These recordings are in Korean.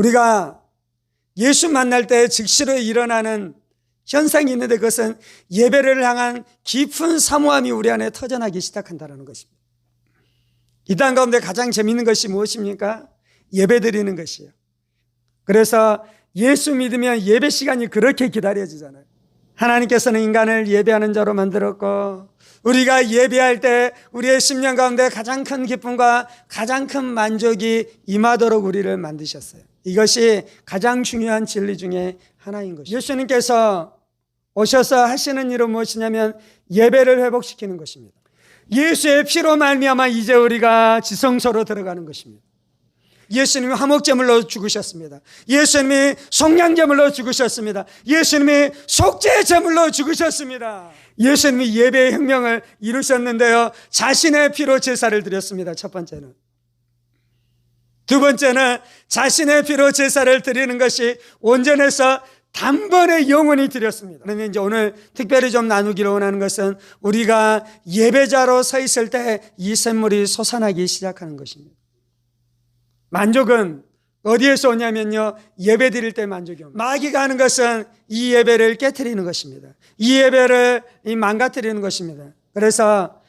우리가 예수 만날 때 즉시로 일어나는 현상이 있는데 그것은 예배를 향한 깊은 사모함이 우리 안에 터져나기 시작한다는 것입니다. 이 땅 가운데 가장 재미있는 것이 무엇입니까? 예배 드리는 것이에요. 그래서 예수 믿으면 예배 시간이 그렇게 기다려지잖아요. 하나님께서는 인간을 예배하는 자로 만들었고 우리가 예배할 때 우리의 심령 가운데 가장 큰 기쁨과 가장 큰 만족이 임하도록 우리를 만드셨어요. 이것이 가장 중요한 진리 중에 하나인 것이죠. 예수님께서 오셔서 하시는 일은 무엇이냐면 예배를 회복시키는 것입니다. 예수의 피로 말미암아 이제 우리가 지성소로 들어가는 것입니다. 예수님이 화목제물로 죽으셨습니다. 예수님이 속량제물로 죽으셨습니다. 예수님이 속죄제물로 죽으셨습니다. 예수님이 예배의 혁명을 이루셨는데요, 자신의 피로 제사를 드렸습니다. 첫 번째는. 두 번째는 자신의 피로 제사를 드리는 것이 온전해서 단번에 영원히 드렸습니다. 그러면 이제 오늘 특별히 좀 나누기를 원하는 것은 우리가 예배자로 서 있을 때 이 샘물이 솟아나기 시작하는 것입니다. 만족은 어디에서 오냐면요, 예배 드릴 때 만족이 옵니다. 마귀가 하는 것은 이 예배를 깨트리는 것입니다. 이 예배를 망가뜨리는 것입니다. 그래서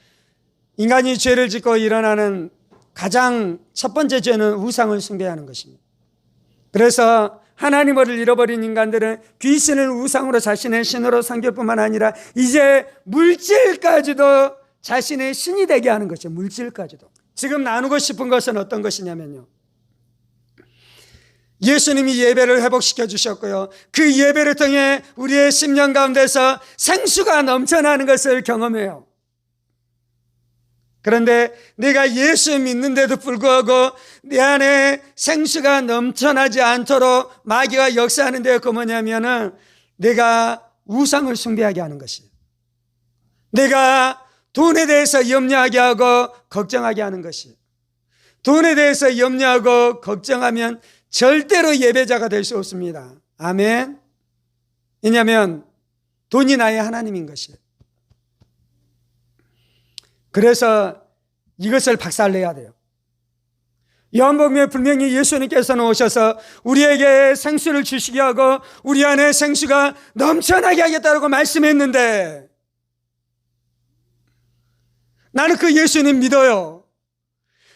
인간이 죄를 짓고 일어나는 가장 첫 번째 죄는 우상을 숭배하는 것입니다. 그래서 하나님을 잃어버린 인간들은 귀신을 우상으로 자신의 신으로 섬길 뿐만 아니라 이제 물질까지도 자신의 신이 되게 하는 것이죠. 물질까지도. 지금 나누고 싶은 것은 어떤 것이냐면요, 예수님이 예배를 회복시켜 주셨고요, 그 예배를 통해 우리의 심령 가운데서 생수가 넘쳐나는 것을 경험해요. 그런데 내가 예수 믿는데도 불구하고 내 안에 생수가 넘쳐나지 않도록 마귀가 역사하는 데가 뭐냐면은 내가 우상을 숭배하게 하는 것이에요. 내가 돈에 대해서 염려하게 하고 걱정하게 하는 것이에요. 돈에 대해서 염려하고 걱정하면 절대로 예배자가 될 수 없습니다. 아멘. 왜냐하면 돈이 나의 하나님인 것이에요. 그래서 이것을 박살내야 돼요. 요한복음에 분명히 예수님께서는 오셔서 우리에게 생수를 주시게 하고 우리 안에 생수가 넘쳐나게 하겠다고 말씀했는데 나는 그 예수님 믿어요.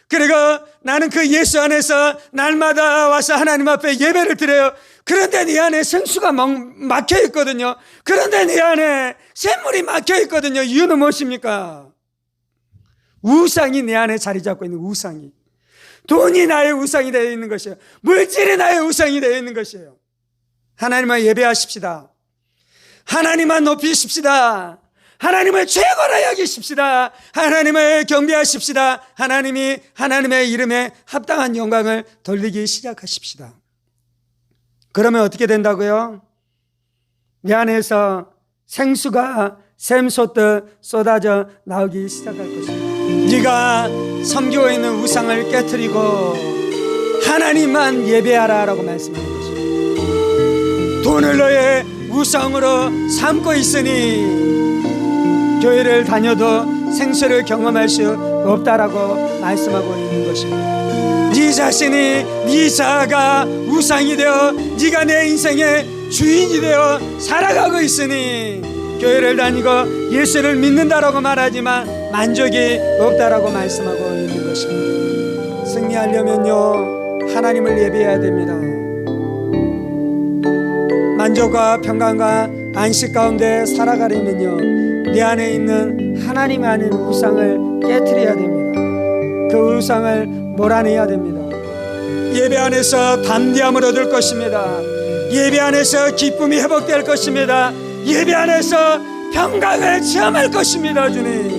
그리고 나는 그 예수 안에서 날마다 와서 하나님 앞에 예배를 드려요. 그런데 내 안에 생수가 막혀 있거든요. 그런데 내 안에 샘물이 막혀 있거든요. 이유는 무엇입니까? 우상이 내 안에 자리 잡고 있는 우상이. 돈이 나의 우상이 되어 있는 것이에요. 물질이 나의 우상이 되어 있는 것이에요. 하나님을 예배하십시다. 하나님만 높이십시다. 하나님을 최고로 여기십시다. 하나님을 경배하십시다. 하나님이 하나님의 이름에 합당한 영광을 돌리기 시작하십시다. 그러면 어떻게 된다고요? 내 안에서 생수가 샘솟듯 쏟아져 나오기 시작할 것입니다. 네가 섬기고 있는 우상을 깨트리고 하나님만 예배하라라고 말씀하는 것입니다. 돈을 너의 우상으로 삼고 있으니 교회를 다녀도 생수를 경험할 수 없다라고 말씀하고 있는 것입니다. 네 자신이 네 자아가 우상이 되어 네가 내 인생의 주인이 되어 살아가고 있으니 교회를 다니고 예수를 믿는다라고 말하지만 만족이 없다라고 말씀하고 있는 것입니다. 승리하려면요, 하나님을 예배해야 됩니다. 만족과 평강과 안식 가운데 살아가려면요, 내 안에 있는 하나님 아닌 우상을 깨트려야 됩니다. 그 우상을 몰아내야 됩니다. 예배 안에서 담대함을 얻을 것입니다. 예배 안에서 기쁨이 회복될 것입니다. 예배 안에서 평강을 체험할 것입니다. 주님,